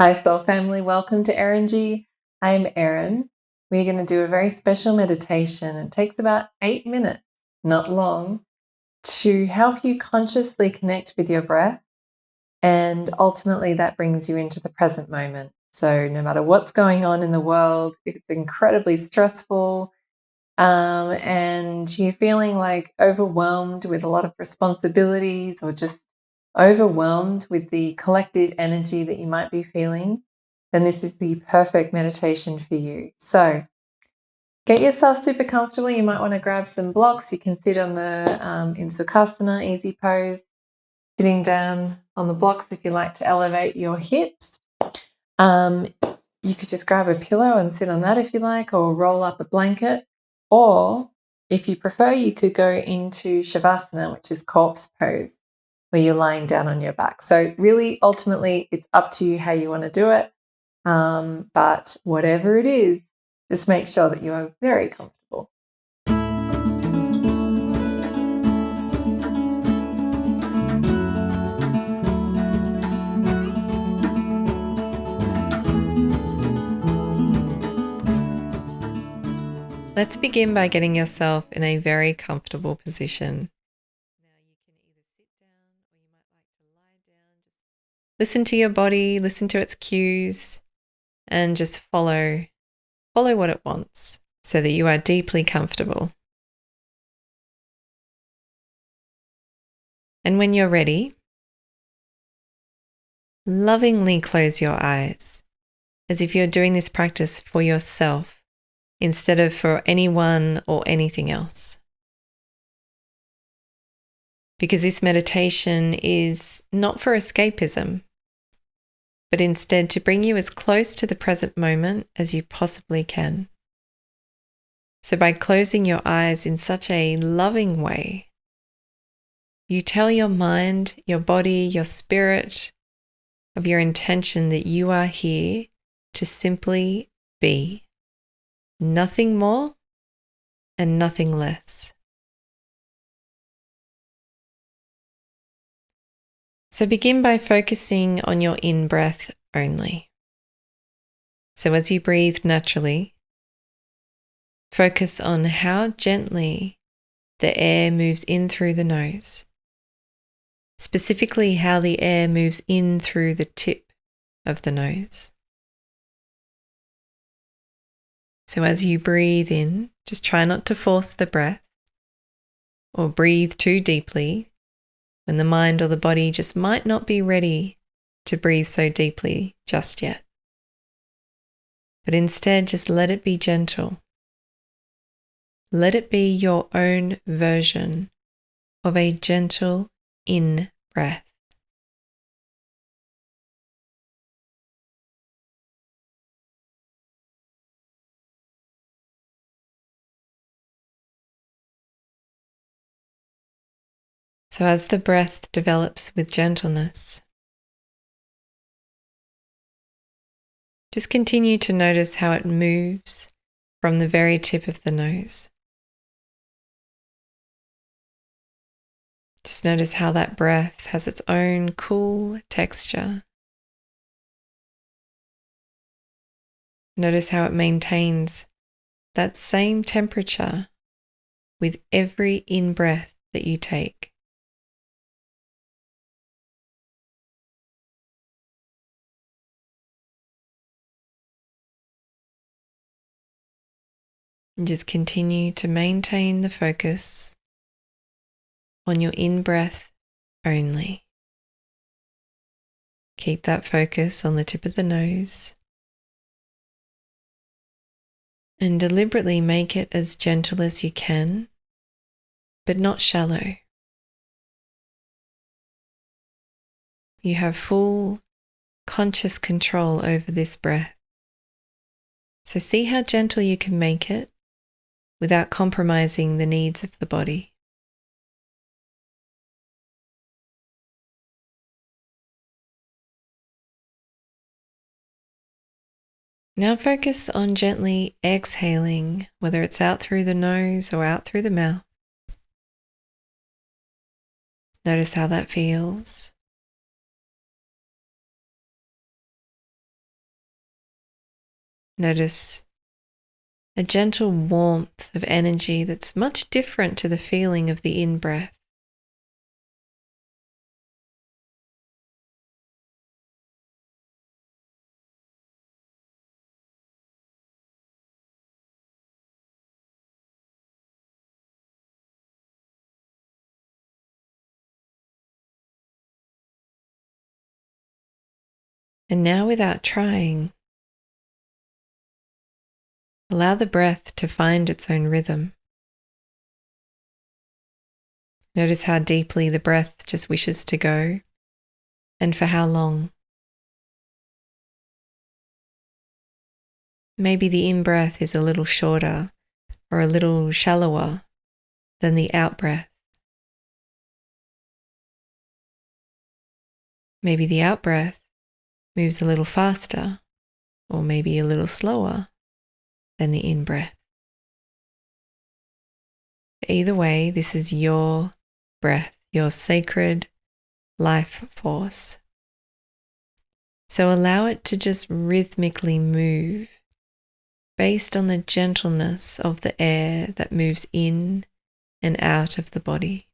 Hi, soul family. Welcome to Eringy. I'm Erin. We're going to do a very special meditation. It takes about 8 minutes, not long, to help you consciously connect with your breath. And ultimately, that brings you into the present moment. So, no matter what's going on in the world, if it's incredibly stressful and you're feeling like overwhelmed with a lot of responsibilities or just overwhelmed with the collective energy that you might be feeling, then this is the perfect meditation for you. So get yourself super comfortable. You might want to grab some blocks. You can sit on the in Sukhasana, easy pose, sitting down on the blocks if you like to elevate your hips. You could just grab a pillow and sit on that if you like, or roll up a blanket. Or if you prefer, you could go into Shavasana, which is corpse pose, where you're lying down on your back. So really, ultimately, it's up to you how you want to do it. But whatever it is, just make sure that you are very comfortable. Let's begin by getting yourself in a very comfortable position. Now you can either sit down or you might like to lie down. Just listen to your body, listen to its cues, and just follow what it wants so that you are deeply comfortable. And when you're ready, lovingly close your eyes as if you're doing this practice for yourself instead of for anyone or anything else. Because this meditation is not for escapism, but instead to bring you as close to the present moment as you possibly can. So by closing your eyes in such a loving way, you tell your mind, your body, your spirit of your intention that you are here to simply be. Nothing more and nothing less. So begin by focusing on your in-breath only. So as you breathe naturally, focus on how gently the air moves in through the nose. Specifically, how the air moves in through the tip of the nose. So as you breathe in, just try not to force the breath or breathe too deeply when the mind or the body just might not be ready to breathe so deeply just yet. But instead, just let it be gentle. Let it be your own version of a gentle in-breath. So as the breath develops with gentleness, just continue to notice how it moves from the very tip of the nose. Just notice how that breath has its own cool texture. Notice how it maintains that same temperature with every in-breath that you take. And just continue to maintain the focus on your in-breath only. Keep that focus on the tip of the nose and deliberately make it as gentle as you can, but not shallow. You have full conscious control over this breath. So see how gentle you can make it without compromising the needs of the body. Now focus on gently exhaling, whether it's out through the nose or out through the mouth. Notice how that feels. Notice a gentle warmth of energy that's much different to the feeling of the in-breath. And now, without trying, allow the breath to find its own rhythm. Notice how deeply the breath just wishes to go and for how long. Maybe the in-breath is a little shorter or a little shallower than the out-breath. Maybe the out-breath moves a little faster or maybe a little slower than the in-breath. Either way, this is your breath, your sacred life force. So allow it to just rhythmically move based on the gentleness of the air that moves in and out of the body.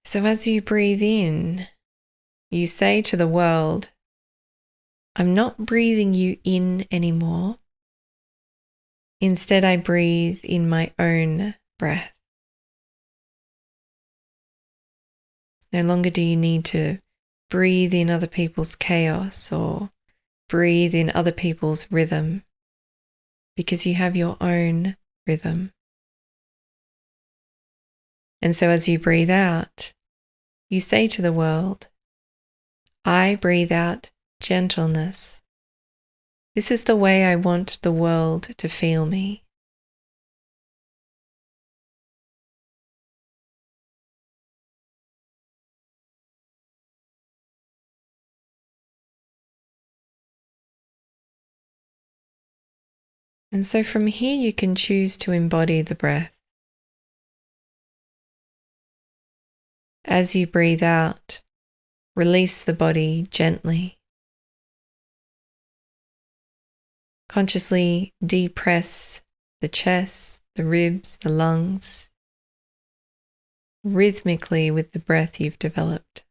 So as you breathe in, you say to the world, I'm not breathing you in anymore. Instead, I breathe in my own breath. No longer do you need to breathe in other people's chaos or breathe in other people's rhythm, because you have your own rhythm. And so as you breathe out, you say to the world, I breathe out gentleness. This is the way I want the world to feel me. And so from here you can choose to embody the breath. As you breathe out, release the body gently. Consciously depress the chest, the ribs, the lungs, rhythmically with the breath you've developed.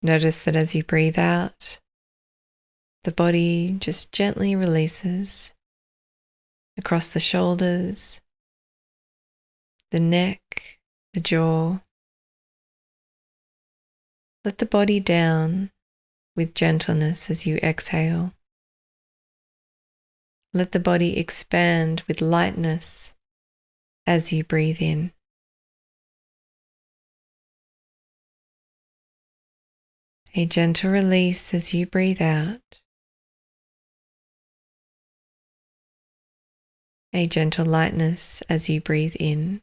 Notice that as you breathe out, the body just gently releases across the shoulders, the neck, the jaw. Let the body down with gentleness as you exhale. Let the body expand with lightness as you breathe in. A gentle release as you breathe out. A gentle lightness as you breathe in.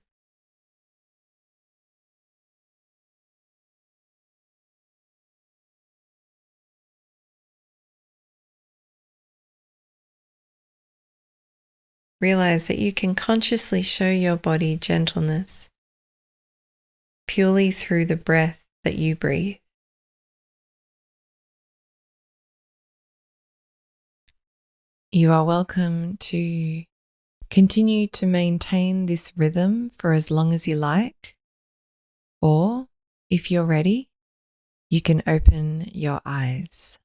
Realize that you can consciously show your body gentleness purely through the breath that you breathe. You are welcome to continue to maintain this rhythm for as long as you like, or if you're ready, you can open your eyes.